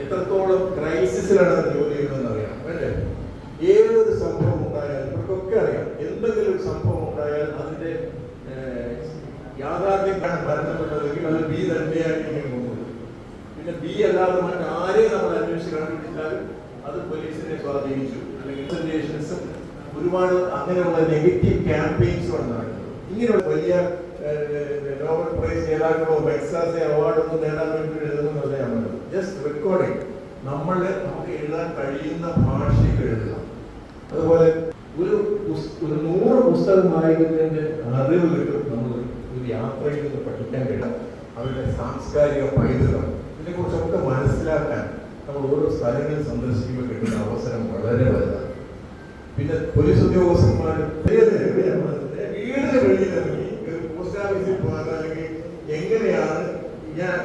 എത്രത്തോളം ക്രൈസിസിലാണ് ജോലി ചെയ്യുന്നതെന്ന് അറിയാം അല്ലേ? ഏതൊരു സംഭവം ഉണ്ടായാലും ഇവർക്കൊക്കെ അറിയാം, എന്തെങ്കിലും ഒരു സംഭവം ഉണ്ടായാൽ അതിന്റെ യാഥാർത്ഥ്യമാണ് ബന്ധപ്പെട്ടതെങ്കിൽ അത് ബി തന്നെയായിരിക്കും പോകുന്നത്. പിന്നെ ബി അല്ലാതെ മറ്റാരെയും നമ്മൾ അന്വേഷിച്ച് കണ്ടുപിടിച്ചാലും അത് പോലീസിനെ സ്വാധീനിച്ചു, അല്ലെങ്കിൽ ഒരുപാട് അങ്ങനെയുള്ള നെഗറ്റീവ് ക്യാമ്പയിൻസുമാണ് നടക്കുന്നത്. ഇങ്ങനെയുള്ള വലിയ നോബൽ പ്രൈസ് ജേതാക്കളോ മെക്സാസെ അവാർഡൊന്നും നേടാൻ വേണ്ടി എഴുതുന്നതല്ല ഞാൻ പറഞ്ഞത്. ജസ്റ്റ് റെക്കോർഡിങ്, നമുക്ക് എഴുതാൻ കഴിയുന്ന ഭാഷയിൽ എഴുതുക. അതുപോലെ ഒരു 100 പുസ്തകം വായിക്കുന്നതിന്റെ അറിവ് കിട്ടും. നമ്മൾ ഒരു യാത്രയിൽ നിന്ന് പഠിക്കാൻ കഴിയും. അവരുടെ സാംസ്കാരിക പൈതൃകം ഇതിനെക്കുറിച്ചൊക്കെ മനസ്സിലാക്കാൻ നമ്മൾ ഓരോ സ്ഥലങ്ങളിൽ സന്ദർശിക്കുമ്പോൾ കിട്ടുന്ന അവസരം വളരെ വലുതാണ്. പിന്നെ പോലീസ് ഉദ്യോഗസ്ഥന്മാർ വീടിന് വെളിയിലിറങ്ങി ഒരു പോസ്റ്റ് ഓഫീസിൽ പോകാൻ, അല്ലെങ്കിൽ എങ്ങനെയാണ് ഞാൻ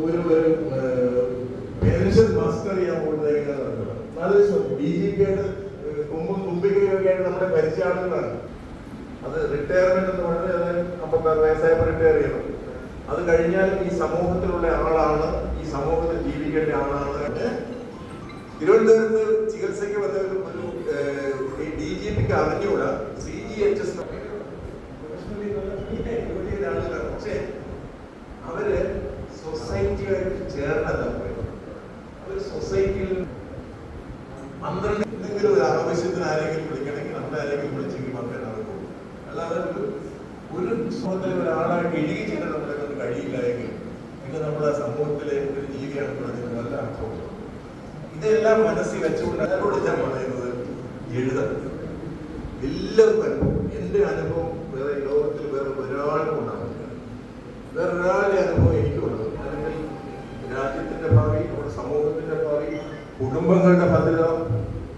ഒരു പെൻഷൻ മാസ്റ്റർ ചെയ്യാൻ പോകുന്നത് എങ്ങനെയാണെന്ന് നടക്കുന്നത്. DGP-യുടെ തുമ്പിക്കൈയൊക്കെയായിട്ട് നമ്മുടെ പരിചയാളുകളാണ്. അത് റിട്ടയർമെന്റ് എന്ന് പറഞ്ഞാൽ 56 വയസ്സായപ്പോൾ റിട്ടയർ ചെയ്യണം. അത് കഴിഞ്ഞാൽ ഈ സമൂഹത്തിലുള്ള ആളാണ്, ഈ സമൂഹത്തിൽ ജീവിക്കേണ്ട ആളാണ്. തിരുവനന്തപുരത്ത് ചികിത്സയ്ക്ക് വന്ന ഒരു DGP-ക്ക് അറിഞ്ഞുകൂടാ CGHS ആളുകളാണ്. പക്ഷെ അവര് സൊസൈറ്റിയായിട്ട് ചേർന്നല്ല പോയത്. അവര് സൊസൈറ്റിയിൽ 12 എന്തെങ്കിലും ഒരു ആവശ്യത്തിന് ആരെങ്കിലും വിളിക്കണമെങ്കിൽ നമ്മളാരെങ്കിലും വിളിച്ചെങ്കിൽ മാത്രമേ നടക്കുള്ളൂ. അല്ലാതെ ഒരു സമൂഹത്തിലെ ഒരാളായിട്ട് ഇഴുകി ചെയ്താൽ നമ്മളെ കൊണ്ട് കഴിയില്ല എങ്കിൽ പിന്നെ നമ്മൾ ആ സമൂഹത്തിലെ ഒരു ജീവിയാണ് പറഞ്ഞത് നല്ല അർത്ഥമുണ്ട്. ഇതെല്ലാം മനസ്സിൽ വെച്ചുകൊണ്ട് അതിനോട് ഞാൻ പറയുന്നത് എഴുതാം. എല്ലാവർക്കും അനുഭവം, എൻ്റെ അനുഭവം വേറെ ലോകത്തിൽ വേറെ ഒരാൾക്കും ഉണ്ടാവില്ല. വേറെ ഒരാളുടെ അനുഭവം എനിക്കുള്ളത്. അല്ലെങ്കിൽ രാജ്യത്തിന്റെ ഭാവി, നമ്മുടെ സമൂഹത്തിന്റെ ഭാവി, കുടുംബങ്ങളുടെ ഭദ്രത,